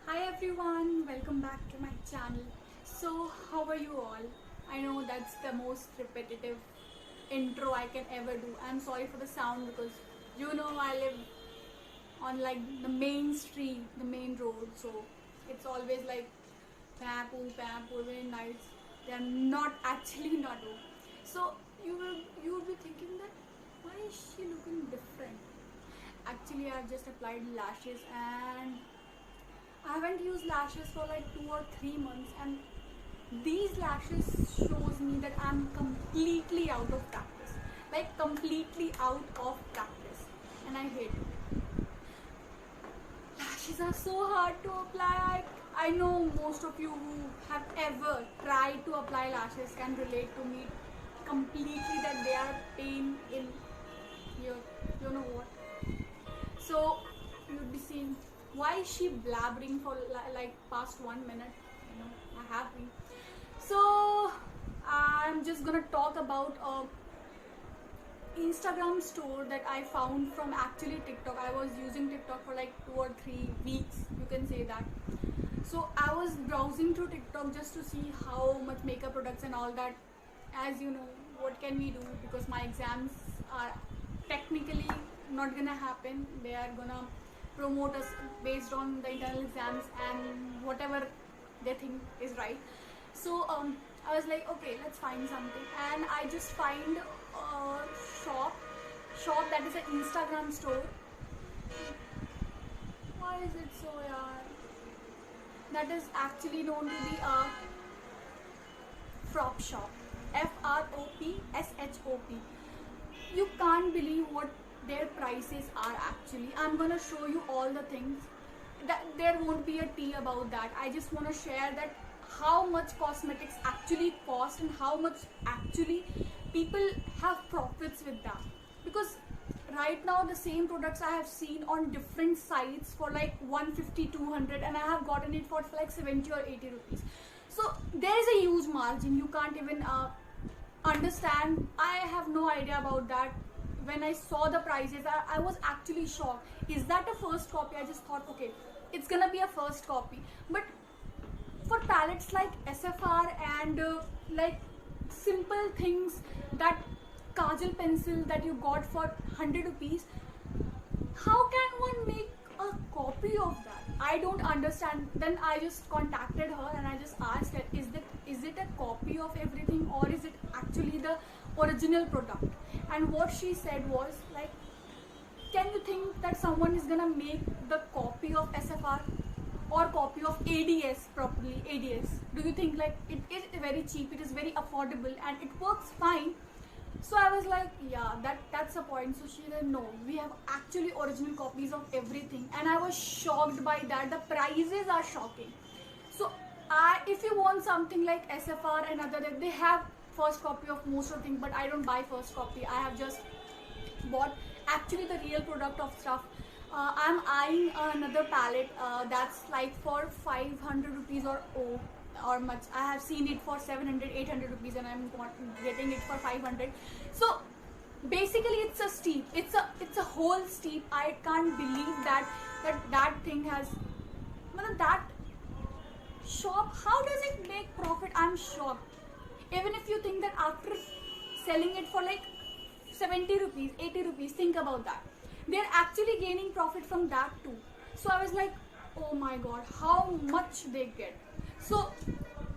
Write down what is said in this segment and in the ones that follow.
Hi everyone, welcome back to my channel. So, how are you all? I know that's the most repetitive intro I can ever do. I'm sorry for the sound because I live on like the main street, the main road, so it's always like pam very nights. They're not actually not over. So you will be thinking that why is she looking different? Actually, I've just applied lashes and I haven't used lashes for like 2 or 3 months, and these lashes shows me that I'm completely out of practice. Like completely out of practice. And I hate it. Lashes are so hard to apply. I know most of you who have ever tried to apply lashes can relate to me completely that they are pain in your you know what. So you'd be seeing why is she blabbering for like past 1 minute? I have been. So I'm just gonna talk about a Instagram store that I found from actually TikTok. I was using TikTok for like 2 or 3 weeks, you can say that. So I was browsing through TikTok just to see how much makeup products and all that. As you know, what can we do, because my exams are technically not gonna happen. They are gonna promote us based on the internal exams and whatever they think is right. So I was like, okay, let's find something, and I just find a shop that is an Instagram store. Why is it so, yeah? That is actually known to be a Frop Shop. FROPSHOP. You can't believe what their prices are actually. I'm gonna show you all the things. That there won't be a tea about that. I just wanna share that how much cosmetics actually cost and how much actually people have profits with that. Because right now the same products I have seen on different sites for like 150, 200, and I have gotten it for like 70 or 80 rupees. So there is a huge margin. You can't even understand. I have no idea about that. When I saw the prices, I was actually shocked. Is that a first copy? I just thought, okay, it's gonna be a first copy. But for palettes like SFR and like simple things, that kajal pencil that you got for 100 rupees, how can one make a copy of that? I don't understand. Then I just contacted her and I just asked her, is it a copy of everything, or is it actually the original product? And what she said was like, can you think that someone is gonna make the copy of SFR or copy of ADS properly? ADS, do you think like it is very cheap, it is very affordable, and it works fine? So I was like, yeah, that's a point. So she said, no, we have actually original copies of everything, and I was shocked by that. The prices are shocking. So if you want something like SFR and other, they have first copy of most of the things, but I don't buy first copy. I have just bought actually the real product of stuff. I'm eyeing another palette that's like for 500 rupees or much. I have seen it for 700, 800 rupees, and I'm getting it for 500. So basically it's a steep. It's a whole steep. I can't believe that thing has that shop. How does it make profit? I'm shocked. Even if you think that after selling it for like 70 rupees, 80 rupees, think about that. They're actually gaining profit from that too. So I was like, oh my god, how much they get. So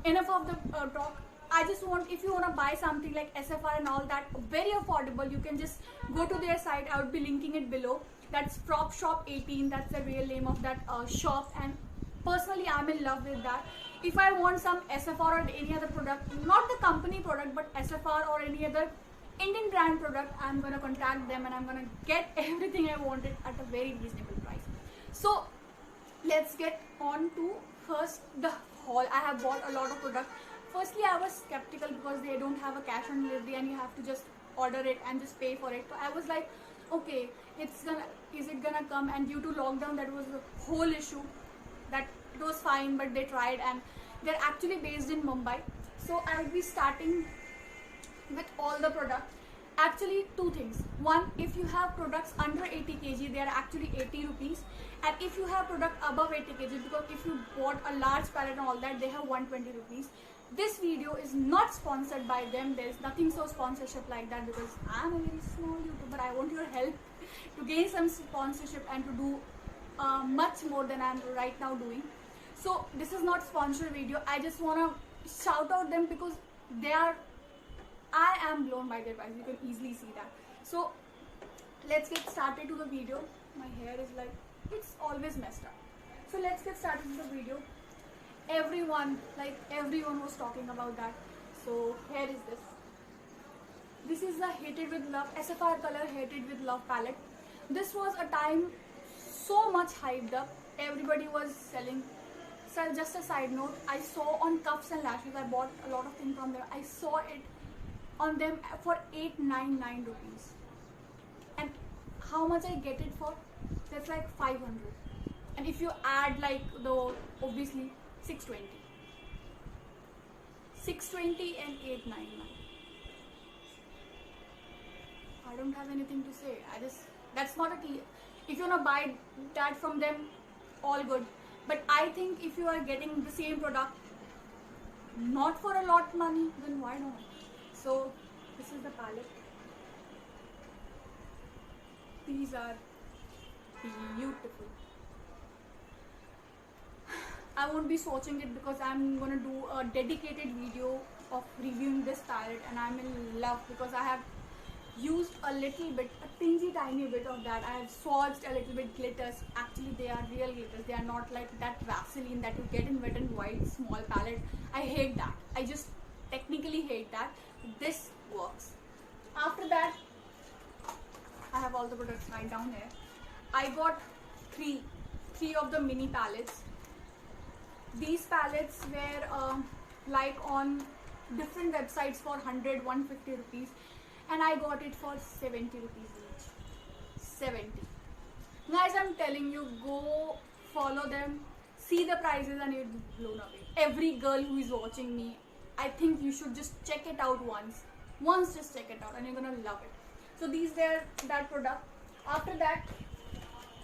enough of the talk. I just want, if you want to buy something like SFR and all that, very affordable, you can just go to their site. I would be linking it below. That's Frop Shop 18. That's the real name of that shop, and personally I'm in love with that. If I want some SFR or any other product, not the company product, but SFR or any other Indian brand product, I'm gonna contact them and I'm gonna get everything I wanted at a very reasonable price. So let's get on to first the haul. I have bought a lot of products. Firstly, I was skeptical because they don't have a cash on delivery and you have to just order it and just pay for it. So I was like, okay, is it gonna come? And due to lockdown, that was the whole issue. That it was fine, but they tried, and they're actually based in Mumbai. So I will be starting with all the products. Actually, two things. One, if you have products under 80 kg, they are actually 80 rupees. And if you have product above 80 kg, because if you bought a large palette and all that, they have 120 rupees. This video is not sponsored by them. There is nothing so sponsorship like that, because I'm a very small YouTuber. I want your help to gain some sponsorship and to do much more than I'm right now doing. So this is not sponsored video. I just want to shout out them because they are, I am blown by their price. You can easily see that. So let's get started to the video. My hair is like, it's always messed up. So let's get started with the video. Everyone was talking about that. So here is this. This is the Hated with Love SFR color Hated with Love palette. This was a time so much hyped up. Everybody was selling. So just a side note, I saw on Cuffs and Lashes, I bought a lot of things from there. I saw it on them for 899 rupees. And how much I get it for? That's like 500. And if you add like the, obviously 620. 620 and 899. I don't have anything to say. That's not a tea. If you wanna buy that from them, all good. But I think if you are getting the same product, not for a lot money, then why not? So this is the palette. These are beautiful. I won't be swatching it because I'm gonna do a dedicated video of reviewing this palette, and I'm in love because I have used a little bit, a teensy tiny bit of that. I have swatched a little bit glitters. Actually they are real glitters. They are not like that Vaseline that you get in Wet n Wild small palette. I hate that. I just technically hate that. This works. After that, I have all the products right down here. I got three of the mini palettes. These palettes were like on different websites for 100, 150 rupees. And I got it for 70 rupees each. 70. Guys, I'm telling you, go follow them, see the prices, and you'll be blown away. Every girl who is watching me, I think you should just check it out once. Just check it out and you're gonna love it. So these were that product. After that,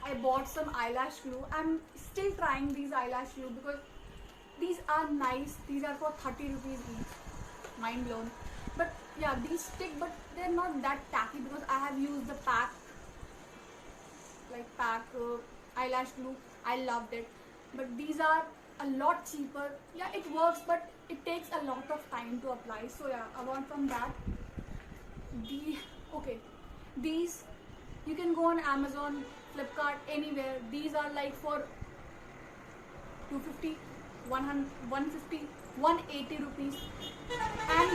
I bought some eyelash glue. I'm still trying these eyelash glue because these are nice. These are for 30 rupees each. Mind blown. But yeah, these stick, but they're not that tacky because I have used the pack eyelash glue. I loved it. But these are a lot cheaper. Yeah, it works, but it takes a lot of time to apply. So yeah, apart from that, these you can go on Amazon, Flipkart, anywhere. These are like for 250, 100, 150, 180 rupees. And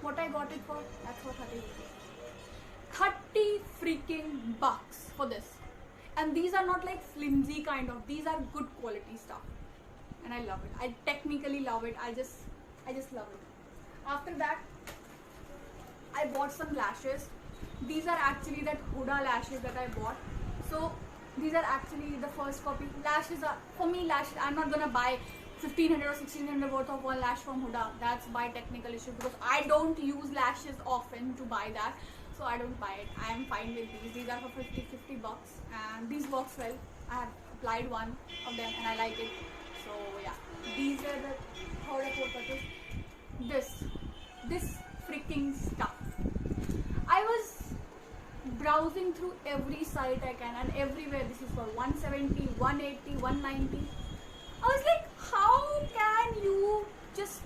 what I got it for, that's for 30 rupees. 30 freaking bucks for this. And these are not like flimsy kind of, these are good quality stuff. And I love it. I technically love it. I just love it. After that, I bought some lashes. These are actually that Huda lashes that I bought. So these are actually the first copy. Lashes are, for me, lashes, I'm not gonna buy 1500 or 1600 worth of one lash from Huda. That's by technical issue because I don't use lashes often to buy that. So I don't buy it. I am fine with these. These are for 50 bucks and these works well. I have applied one of them and I like it. So yeah, these are the third or fourth purchase. This freaking stuff. I was browsing through every site I can and everywhere this is for 170, 180, 190. I was like, how can you just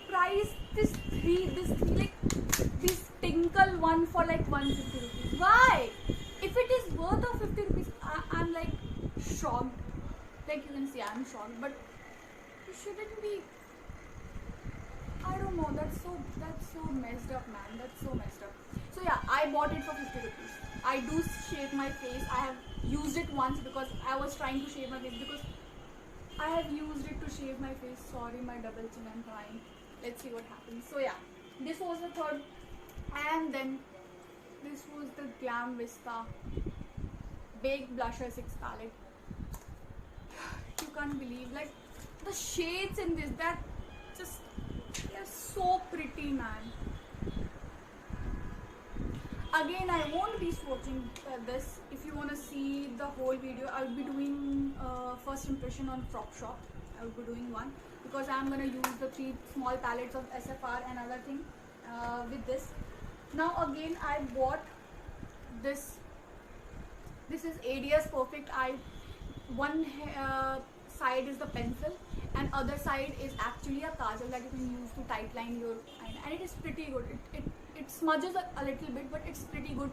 price this tinkle one for like 150 rupees? Why? If it is worth of 50 rupees, I'm like shocked. Like you can see, I'm shocked. But it shouldn't be. I don't know. That's so messed up, man. That's so messed up. So yeah, I bought it for 50 rupees. I do shave my face. I have used it once because I was trying to shave my face because I have used it to shave my face. Sorry, my double chin, I'm trying. Let's see what happens. So yeah, this was the third. And then this was the Glam Vista Baked Blusher 6 palette. You can't believe, like, the shades in this, they're They're so pretty, man. Again, I won't be swatching this. If you want to see the whole video, I will be doing first impression on Prop Shop. I will be doing one because I'm gonna use the 3 small palettes of SFR and other thing with this. Now again, I bought this. This is ADS Perfect Eye. One side is the pencil and other side is actually a kajal that you can use to tightline your eye, and it is pretty good. It smudges a little bit, but it's pretty good.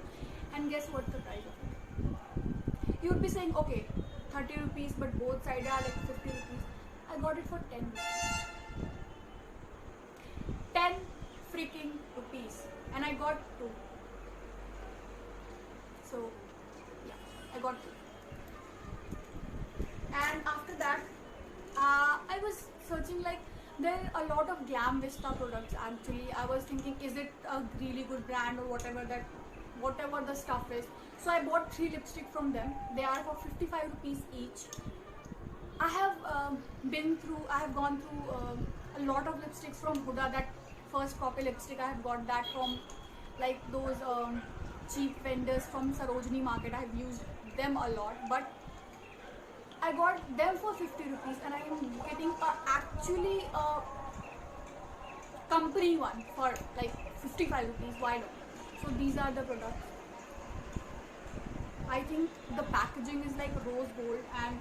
And guess what's the price of it? You would be saying, okay, 30 rupees, but both sides are like 50 rupees. I got it for 10 rupees. 10 freaking rupees. And I got 2. So, yeah, I got 2. And after that, I was searching, like, there are a lot of Glam Vista products actually. I was thinking, is it a really good brand or whatever the stuff is. So I bought 3 lipsticks from them. They are for 55 rupees each. I have gone through a lot of lipsticks from Huda. That first copy lipstick, I have got that from like those cheap vendors from Sarojini Market. I have used them a lot, but I got them for 50 rupees and I am getting actually a company one for like 55 rupees. Why not? So these are the products. I think the packaging is like rose gold and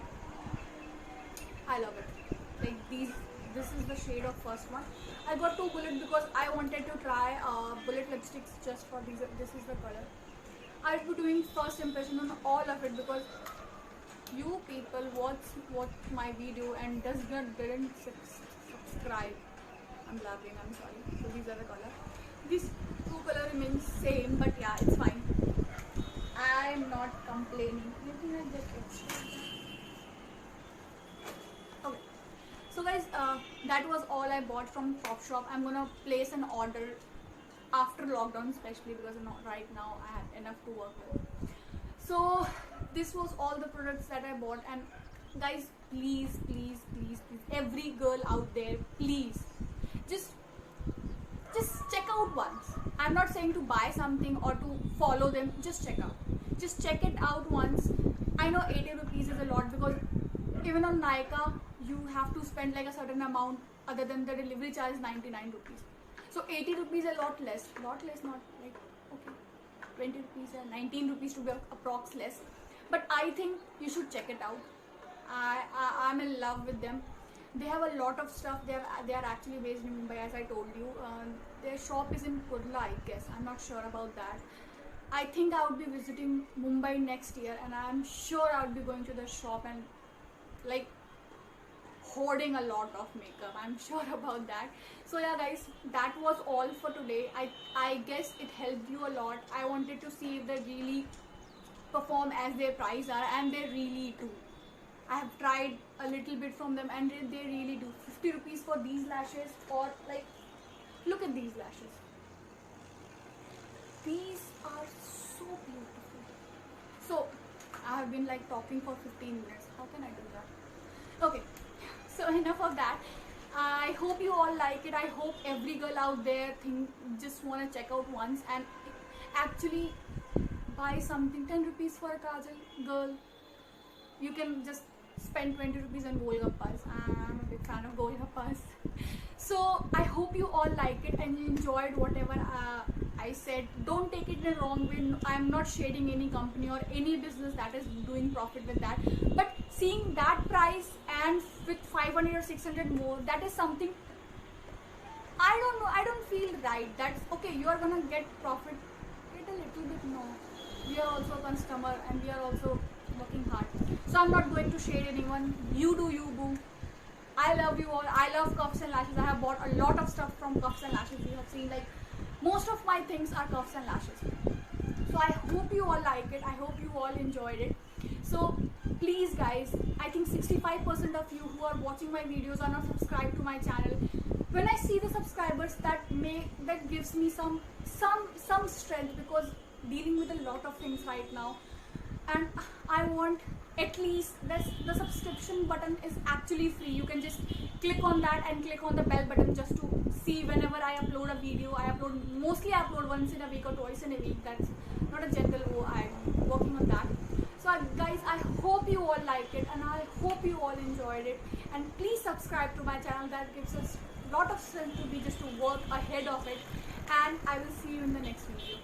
I love it. Like this is the shade of first one. I got 2 bullet because I wanted to try bullet lipsticks just for these. This is the color. I'll be doing first impression on all of it because you people watch my video and didn't subscribe. I'm laughing, I'm sorry. So these are the color. These 2 color remains same, but yeah, it's fine. I'm not complaining. You think I just extra? Okay. So guys, that was all I bought from Prop Shop. I'm gonna place an order after lockdown, especially because right now I have enough to work with. So this was all the products that I bought, and guys, please, every girl out there, please just check out once. I'm not saying to buy something or to follow them. Just check it out once. I know 80 rupees is a lot because even on Nykaa you have to spend like a certain amount. Other than the delivery charge is 99 rupees. So 80 rupees is a lot less, not like, okay, 20 rupees and 19 rupees to be approx less. But I think you should check it out. I'm in love with them. They have a lot of stuff. They are actually based in Mumbai, as I told you. Their shop is in Kurla, I guess. I'm not sure about that. I think I would be visiting Mumbai next year, and I'm sure I would be going to the shop and like hoarding a lot of makeup. I'm sure about that. So yeah guys, that was all for today. I guess it helped you a lot. I wanted to see if they really perform as their price are, and they really do. I have tried a little bit from them and they really do. 50 rupees for these lashes, or like, look at these lashes. These are so beautiful. So I have been like talking for 15 minutes. How can I do that? Okay, so enough of that. I hope you all like it. I hope every girl out there just want to check out once and actually buy something. 10 rupees for a kajal, girl. You can just spend 20 rupees on Golgappas. I'm a big fan of Golgappas. So I hope you all like it and you enjoyed whatever I said. Don't take it in a wrong way. I'm not shading any company or any business that is doing profit with that. But seeing that price and with 500 or 600 more, that is something, I don't know, I don't feel right. That's okay, you are gonna get profit. Get a little bit more. We are also a customer and we are also working hard. So I'm not going to shade anyone. You do you, boo. I love you all. I love Cuffs and Lashes. I have bought a lot of stuff from Cuffs and Lashes. You have seen like most of my things are Cuffs and Lashes. So I hope you all like it. I hope you all enjoyed it. So please guys, I think 65% of you who are watching my videos are not subscribed to my channel. When I see the subscribers, that gives me some strength, because dealing with a lot of things right now, and I want at least the subscription button is actually free. You can just click on that and click on the bell button just to see whenever I upload a video. I upload once in a week or twice in a week. That's not a gentle go. I'm working on that. So guys, I hope you all liked it and I hope you all enjoyed it, and please subscribe to my channel. That gives us a lot of strength to be just to work ahead of it, and I will see you in the next video.